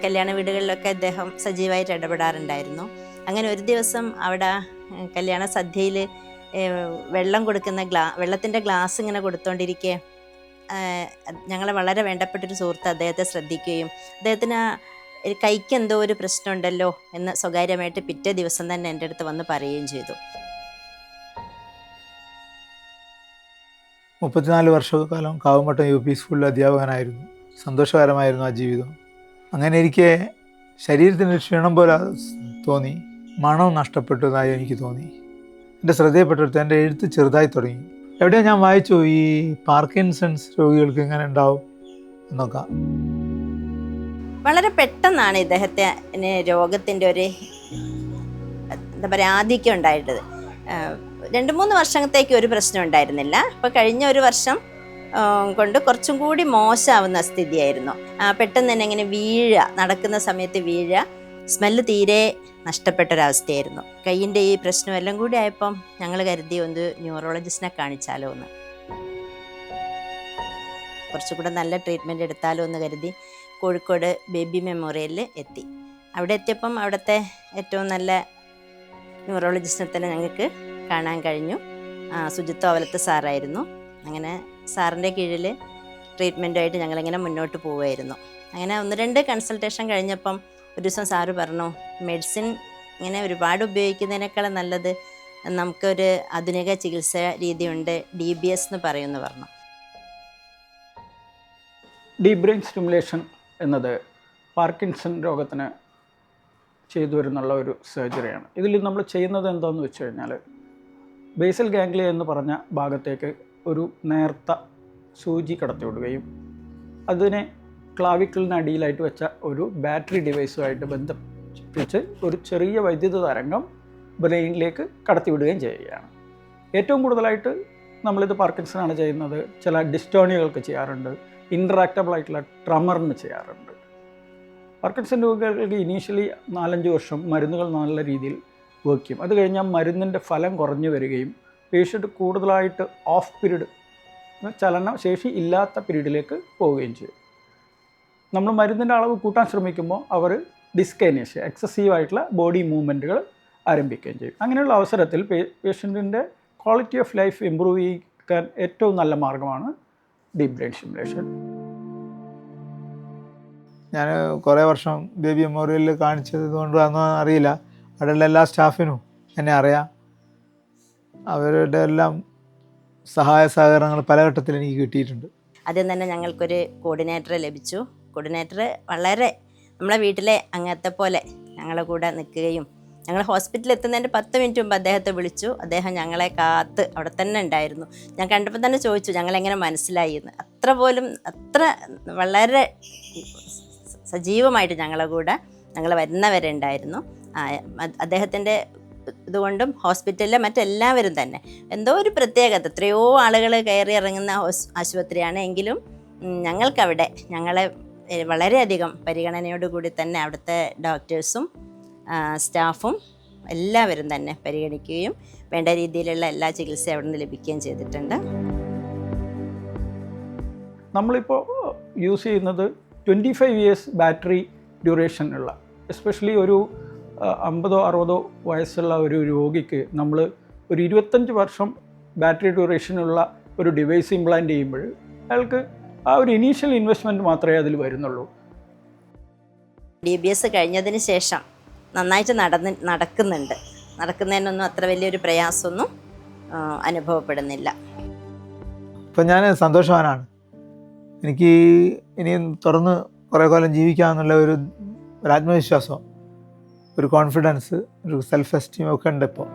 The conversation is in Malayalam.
കല്യാണ വീടുകളിലൊക്കെ അദ്ദേഹം സജീവമായിട്ട് ഇടപെടാറുണ്ടായിരുന്നു. അങ്ങനെ ഒരു ദിവസം അവിടെ കല്യാണ സദ്യയിൽ വെള്ളം കൊടുക്കുന്ന വെള്ളത്തിൻ്റെ ഗ്ലാസ് ഇങ്ങനെ കൊടുത്തോണ്ടിരിക്കെ ഞങ്ങളെ വളരെ വേണ്ടപ്പെട്ടൊരു സുഹൃത്ത് അദ്ദേഹത്തെ ശ്രദ്ധിക്കുകയും അദ്ദേഹത്തിന് കൈക്ക് എന്തോ ഒരു പ്രശ്നമുണ്ടല്ലോ എന്ന് സ്വകാര്യമായിട്ട് പിറ്റേ ദിവസം തന്നെ എൻ്റെ അടുത്ത് വന്ന് പറയുകയും ചെയ്തു. 34 വർഷക്കാലം കാവുമട്ടം UP സ്കൂളിൽ അധ്യാപകനായിരുന്നു. സന്തോഷകരമായിരുന്നു ആ ജീവിതം. അങ്ങനെ എനിക്ക് ശരീരത്തിന് ക്ഷീണം പോലെ തോന്നി, മണം നഷ്ടപ്പെട്ടതായി എനിക്ക് തോന്നി. എൻ്റെ ശ്രദ്ധയിൽപ്പെട്ടെടുത്ത് എൻ്റെ എഴുത്ത് ചെറുതായി തുടങ്ങി. എവിടെയോ ഞാൻ വായിച്ചു ഈ പാർക്കിൻസൺസ് രോഗികൾക്ക് ഇങ്ങനെ ഉണ്ടാവും എന്നൊക്കെ. വളരെ പെട്ടെന്നാണ് ഇദ്ദേഹത്തിന് രോഗത്തിൻ്റെ ഒരു എന്താ പറയുക ആധിക്യം ഉണ്ടായിട്ടത്. 2-3 വർഷത്തേക്ക് ഒരു പ്രശ്നം ഉണ്ടായിരുന്നില്ല. അപ്പോൾ കഴിഞ്ഞ ഒരു വർഷം കൊണ്ട് കുറച്ചും കൂടി മോശമാവുന്ന സ്ഥിതിയായിരുന്നു. പെട്ടെന്ന് തന്നെ ഇങ്ങനെ നടക്കുന്ന സമയത്ത് സ്മെല്ല് തീരെ നഷ്ടപ്പെട്ടൊരവസ്ഥയായിരുന്നു. കയ്യിൻ്റെ ഈ പ്രശ്നമെല്ലാം കൂടി ആയപ്പം ഞങ്ങൾ കരുതി ഒന്ന് ന്യൂറോളജിസ്റ്റിനെ കാണിച്ചാലോ എന്ന്, കുറച്ചുകൂടെ നല്ല ട്രീറ്റ്മെൻറ്റ് എടുത്താലോ എന്ന് കരുതി കോഴിക്കോട് ബേബി മെമ്മോറിയലിൽ എത്തി. അവിടെ എത്തിയപ്പം അവിടുത്തെ ഏറ്റവും നല്ല ന്യൂറോളജിസ്റ്റിനെ തന്നെ ഞങ്ങൾക്ക് കാണാൻ കഴിഞ്ഞു. സുജിത്ത് ഓവലത്ത് സാറായിരുന്നു. അങ്ങനെ സാറിൻ്റെ കീഴിൽ ട്രീറ്റ്മെൻറ്റുമായിട്ട് ഞങ്ങളിങ്ങനെ മുന്നോട്ട് പോവുമായിരുന്നു. അങ്ങനെ 1-2 കൺസൾട്ടേഷൻ കഴിഞ്ഞപ്പം ഒരു ദിവസം സാറ് പറഞ്ഞു, മെഡിസിൻ ഇങ്ങനെ ഒരുപാട് ഉപയോഗിക്കുന്നതിനേക്കാളും നല്ലത് നമുക്കൊരു ആധുനിക ചികിത്സാ രീതിയുണ്ട്, DBS എന്ന് പറയുമെന്ന് പറഞ്ഞു. ഡീപ് ബ്രെയിൻ സ്റ്റിമുലേഷൻ എന്നത് പാർക്കിൻസൺ രോഗത്തിന് ചെയ്തു വരുന്നുള്ള ഒരു സർജറിയാണ്. ഇതിൽ നമ്മൾ ചെയ്യുന്നത് എന്താണെന്ന് വെച്ച് കഴിഞ്ഞാൽ, ബേസൽ ഗാംഗ്ലിയ എന്ന് പറഞ്ഞ ഭാഗത്തേക്ക് ഒരു നേർത്ത സൂചി കടത്തിവിടുകയും അതിനെ ക്ലാവിക്കിളിനടിയിലായിട്ട് വെച്ച ഒരു ബാറ്ററി ഡിവൈസുമായിട്ട് ബന്ധിപ്പിച്ച് ഒരു ചെറിയ വൈദ്യുത തരംഗം ബ്രെയിനിലേക്ക് കടത്തിവിടുകയും ചെയ്യുകയാണ്. ഏറ്റവും കൂടുതലായിട്ട് നമ്മളിത് പാർക്കിൻസണാണ് ചെയ്യുന്നത്. ചില ഡിസ്റ്റോണിയകൾക്ക് ചെയ്യാറുണ്ട്, ഇൻട്രാക്റ്റബിൾ ആയിട്ടുള്ള ട്രമറിന് ചെയ്യാറുണ്ട്. പാർക്കിൻസൺ രോഗികൾക്ക് ഇനീഷ്യലി 4-5 വർഷം മരുന്നുകൾ നല്ല രീതിയിൽ വർക്ക് ചെയ്യും. അത് കഴിഞ്ഞാൽ മരുന്നിൻ്റെ ഫലം കുറഞ്ഞു വരികയും പേഷ്യൻ്റ് കൂടുതലായിട്ട് ഓഫ് പീരീഡ്, ചലനശേഷി ഇല്ലാത്ത പീരീഡിലേക്ക് പോവുകയും ചെയ്യും. നമ്മൾ മരുന്നിൻ്റെ അളവ് കൂട്ടാൻ ശ്രമിക്കുമ്പോൾ അവർ ഡിസ്കൈനേഷ്യ, എക്സസീവായിട്ടുള്ള ബോഡി മൂവ്മെൻറ്റുകൾ ആരംഭിക്കുകയും ചെയ്യും. അങ്ങനെയുള്ള അവസരത്തിൽ പേഷ്യൻറ്റിൻ്റെ ക്വാളിറ്റി ഓഫ് ലൈഫ് ഇമ്പ്രൂവ് ചെയ്യാൻ ഏറ്റവും നല്ല മാർഗ്ഗമാണ് ഡീപ് ബ്രെയിൻ സ്റ്റിമുലേഷൻ. ഞാൻ കുറേ വർഷം ബേബി മെമ്മോറിയലിൽ കാണിച്ചത് കൊണ്ടാണെന്ന് അറിയില്ല, അവിടെയുള്ള എല്ലാ സ്റ്റാഫിനും എന്നെ അറിയാം. അവരുടെ എല്ലാം സഹായ സഹകരണങ്ങൾ പല ഘട്ടത്തിൽ എനിക്ക് കിട്ടിയിട്ടുണ്ട്. ആദ്യം തന്നെ ഞങ്ങൾക്കൊരു കോർഡിനേറ്ററെ ലഭിച്ചു. കോർഡിനേറ്റർ വളരെ നമ്മളെ വീട്ടിലെ അംഗത്തെ പോലെ ഞങ്ങളെ കൂടെ നിൽക്കുകയും, ഞങ്ങൾ ഹോസ്പിറ്റലിൽ എത്തുന്നതിൻ്റെ 10 മിനിറ്റ് മുമ്പ് അദ്ദേഹത്തെ വിളിച്ചു. അദ്ദേഹം ഞങ്ങളെ കാത്ത് അവിടെ തന്നെ ഉണ്ടായിരുന്നു. ഞാൻ കണ്ടപ്പോൾ തന്നെ ചോദിച്ചു ഞങ്ങളെങ്ങനെ മനസ്സിലായി എന്ന്. അത്ര വളരെ സജീവമായിട്ട് ഞങ്ങളെ കൂടെ ഞങ്ങൾ വരുന്നവരെ ഉണ്ടായിരുന്നു. അദ്ദേഹത്തിൻ്റെ ഇതുകൊണ്ടും ഹോസ്പിറ്റലിലെ മറ്റെല്ലാവരും തന്നെ എന്തോ ഒരു പ്രത്യേകത. എത്രയോ ആളുകൾ കയറി ഇറങ്ങുന്ന ആശുപത്രിയാണ് എങ്കിലും ഞങ്ങൾക്കവിടെ ഞങ്ങളെ വളരെയധികം പരിഗണനയോടുകൂടി തന്നെ അവിടുത്തെ ഡോക്ടേഴ്സും സ്റ്റാഫും എല്ലാവരും തന്നെ പരിഗണിക്കുകയും വേണ്ട രീതിയിലുള്ള എല്ലാ ചികിത്സയും അവിടെ നിന്ന് ലഭിക്കുകയും ചെയ്തിട്ടുണ്ട്. നമ്മളിപ്പോൾ യൂസ് ചെയ്യുന്നത് 25 ഇയേഴ്സ് ബാറ്ററി ഡ്യൂറേഷൻ ഉള്ള, എസ്പെഷ്യലി ഒരു 50-60 വയസ്സുള്ള ഒരു രോഗിക്ക് നമ്മൾ ഒരു 25 വർഷം ബാറ്ററി ഡ്യൂറേഷനുള്ള ഒരു ഡിവൈസ് ഇംപ്ലാന്റ് ചെയ്യുമ്പോൾ അയാൾക്ക് ആ ഒരു ഇനീഷ്യൽ ഇൻവെസ്റ്റ്മെൻറ്റ് മാത്രമേ അതിൽ വരുന്നുള്ളൂ. DBS കഴിഞ്ഞതിന് ശേഷം നന്നായിട്ട് നടക്കുന്നതിനൊന്നും അത്ര വലിയൊരു പ്രയാസമൊന്നും അനുഭവപ്പെടുന്നില്ല. ഇപ്പം ഞാൻ സന്തോഷവാനാണ്. എനിക്ക് ഇനിയും തുറന്ന് കുറേ കാലം ജീവിക്കാമെന്നുള്ള ഒരു ആത്മവിശ്വാസം, ഒരു കോൺഫിഡൻസ്, ഒരു സെൽഫ് എസ്റ്റീം ഒക്കെ ഉണ്ട് ഇപ്പോൾ.